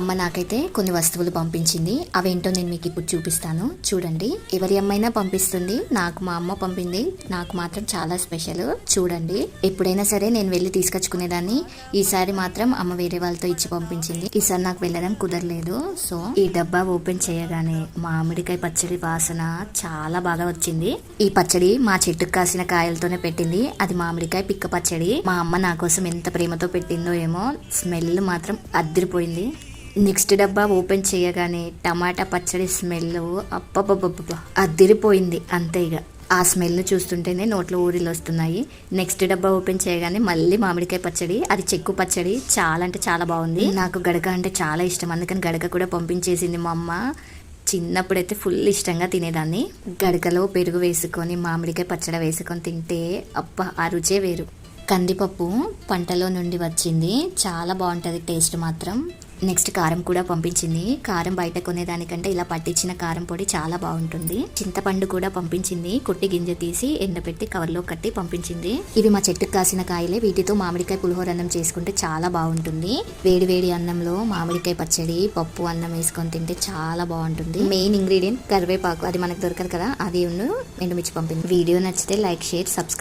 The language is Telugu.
అమ్మ నాకైతే కొన్ని వస్తువులు పంపించింది. అవేంటో నేను మీకు ఇప్పుడు చూపిస్తాను, చూడండి. ఎవరి అమ్మైనా పంపిస్తుంది, నాకు మా అమ్మ పంపింది. నాకు మాత్రం చాలా స్పెషల్. చూడండి, ఎప్పుడైనా సరే నేను వెళ్ళి తీసుకొచ్చుకునేదాన్ని. ఈసారి మాత్రం అమ్మ వేరే వాళ్ళతో ఇచ్చి పంపించింది. ఈసారి నాకు వెళ్ళడం కుదరలేదు. సో ఈ డబ్బా ఓపెన్ చేయగానే మామిడికాయ పచ్చడి వాసన చాలా బాగా వచ్చింది. ఈ పచ్చడి మా చెట్టుకు కాసిన కాయలతోనే పెట్టింది. అది మామిడికాయ పిక్క పచ్చడి. మా అమ్మ నా కోసం ఎంత ప్రేమతో పెట్టిందో ఏమో. స్మెల్ మాత్రం అదిరిపోయింది. నెక్స్ట్ డబ్బా ఓపెన్ చేయగానే టమాటా పచ్చడి స్మెల్ అబ్బబ్బబ్బబ్బ అదిరిపోయింది. అంతే, ఇక ఆ స్మెల్ చూస్తుంటేనే నోట్లో ఊరిలు వస్తున్నాయి. నెక్స్ట్ డబ్బా ఓపెన్ చేయగానే మళ్ళీ మామిడికాయ పచ్చడి, అది చెక్కు పచ్చడి. చాలా అంటే చాలా బాగుంది. నాకు గడక అంటే చాలా ఇష్టం, అందుకని గడక కూడా పంపించేసింది మా అమ్మ. చిన్నప్పుడైతే ఫుల్ ఇష్టంగా తినేదాన్ని. గడకలో పెరుగు వేసుకొని మామిడికాయ పచ్చడి వేసుకొని తింటే అబ్బా ఆ రుచే వేరు. కందిపప్పు పంటలో నుండి వచ్చింది, చాలా బాగుంటుంది టేస్ట్ మాత్రం. నెక్స్ట్ కారం కూడా పంపించింది. కారం బయట కొనేదానికంటే ఇలా పట్టించిన కారం పొడి చాలా బాగుంటుంది. చింతపండు కూడా పంపించింది, కొట్టి గింజ తీసి ఎండబెట్టి కవర్లో కట్టి పంపించింది. ఇవి మా చెట్టుకు కాసిన కాయలే. వీటితో మామిడికాయ పులిహోర అన్నం చేసుకుంటే చాలా బాగుంటుంది. వేడి వేడి అన్నంలో మామిడికాయ పచ్చడి పప్పు అన్నం వేసుకొని తింటే చాలా బాగుంటుంది. మెయిన్ ఇంగ్రీడియంట్ కరివేపాకు, అది మనకు దొరకదు కదా, అది ఎండుమిర్చి పంపింది. వీడియో నచ్చితే లైక్, షేర్, సబ్స్క్రైబ్.